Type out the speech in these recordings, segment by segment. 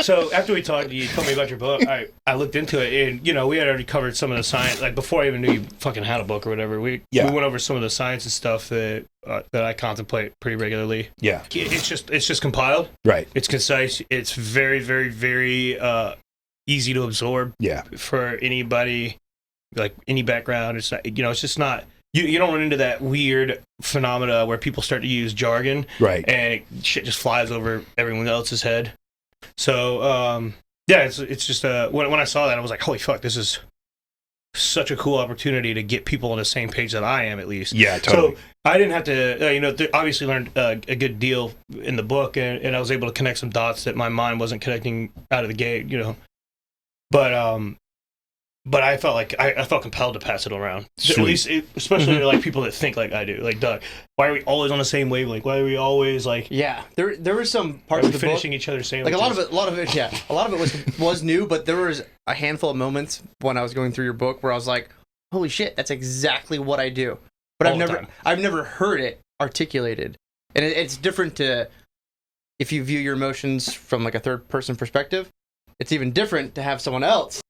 So after we talked, you told me about your book. I looked into it, and we had already covered some of the science. Like before I even knew you fucking had a book or whatever. We went over some of the science and stuff that I contemplate pretty regularly. Yeah, it's just compiled. Right. It's concise. It's very, very, very easy to absorb. Yeah. For anybody, like any background. It's not. It's just not. You don't run into that weird phenomena where people start to use jargon, right? And shit just flies over everyone else's head. So, it's just when I saw that, I was like, holy fuck, this is such a cool opportunity to get people on the same page that I am, at least. Yeah, totally. So I didn't have to, obviously learned a good deal in the book, and I was able to connect some dots that my mind wasn't connecting out of the gate, But I felt like I felt compelled to pass it around. Sweet. At least, especially like people that think like I do. Like, Doug, why are we always on the same wavelength? Why are we always like? Yeah, there were some parts of the finishing book, each other's sandwiches. like a lot of it was new, but there was a handful of moments when I was going through your book where I was like, holy shit, that's exactly what I do. But I've never heard it articulated, and it's different to if you view your emotions from like a third person perspective. It's even different to have someone else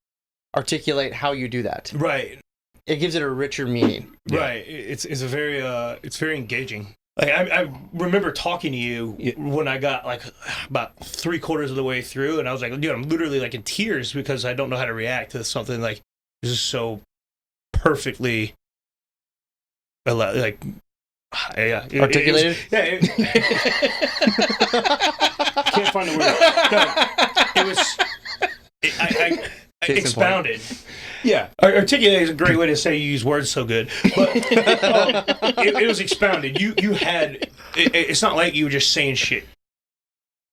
articulate how you do that. Right. It gives it a richer meaning. Yeah. Right. It's very engaging. Like I remember talking to you when I got like about 3/4 of the way through, and I was like, dude, I'm literally like in tears because I don't know how to react to something like this is so perfectly like articulated. Can't find the word. It was. Expounded. Yeah. Articulate is a great way to say you use words so good. But it was expounded. You had... It's not like you were just saying shit.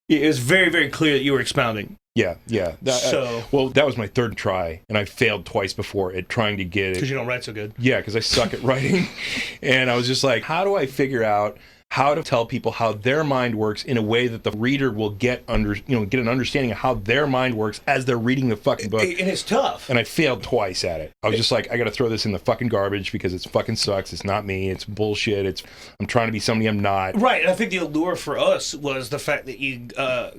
It was very, very clear that you were expounding. Yeah. That was my third try, and I failed twice before at trying to get it. Because you don't write so good. Yeah, because I suck at writing. And I was just like, how do I figure out how to tell people how their mind works in a way that the reader will get an understanding of how their mind works as they're reading the fucking book. And it's tough. And I failed twice at it. I was just like, I got to throw this in the fucking garbage because it fucking sucks. It's not me. It's bullshit. I'm trying to be somebody I'm not. Right. And I think the allure for us was the fact that you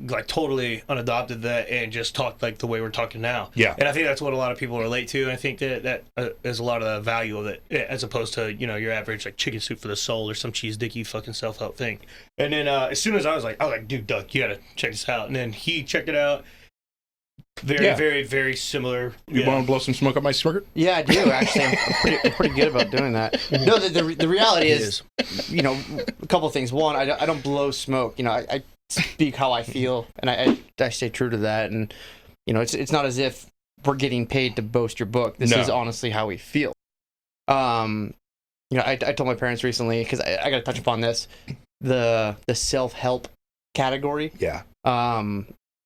like totally unadopted that and just talked like the way we're talking now. Yeah. And I think that's what a lot of people relate to. And I think that is a lot of the value of it, as opposed to your average like chicken soup for the soul or some cheese dicky fucking self-help thing. And then as soon as I was like, dude, Doug, you gotta check this out. And then he checked it out. Very, very similar. You want to blow some smoke up my skirt? Yeah, I do, actually. I'm pretty good about doing that. No, the reality is, a couple of things. One, I don't blow smoke. I speak how I feel, and I stay true to that. And, it's not as if we're getting paid to boast your book. This is honestly how we feel. I told my parents recently, because I got to touch upon this, the self-help category. Yeah.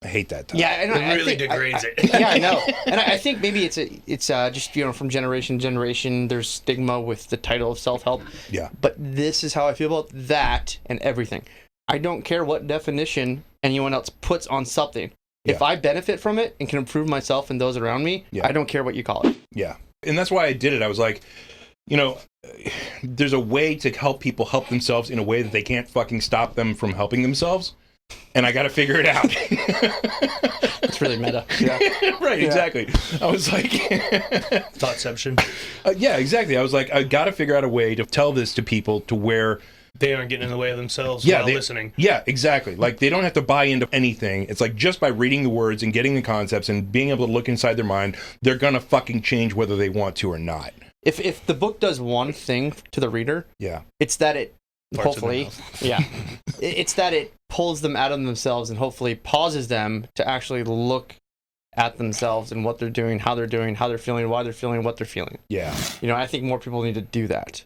I hate that time. Yeah, it really degrades it. Yeah, I know. And I think maybe it's just from generation to generation, there's stigma with the title of self-help. Yeah. But this is how I feel about that and everything. I don't care what definition anyone else puts on something. Yeah. If I benefit from it and can improve myself and those around me, I don't care what you call it. Yeah. And that's why I did it. I was like, there's a way to help people help themselves in a way that they can't fucking stop them from helping themselves. And I got to figure it out. It's really meta. Yeah. Right, yeah. Exactly. I was like... Thoughtception. Yeah, exactly. I was like, I got to figure out a way to tell this to people to where... They aren't getting in the way of themselves while listening. Yeah, exactly. Like, they don't have to buy into anything. It's like, just by reading the words and getting the concepts and being able to look inside their mind, they're going to fucking change whether they want to or not. If the book does one thing to the reader, it's that it hopefully, it's that it pulls them out of themselves and hopefully pauses them to actually look at themselves and what they're doing, how they're feeling, why they're feeling what they're feeling. Yeah. I think more people need to do that.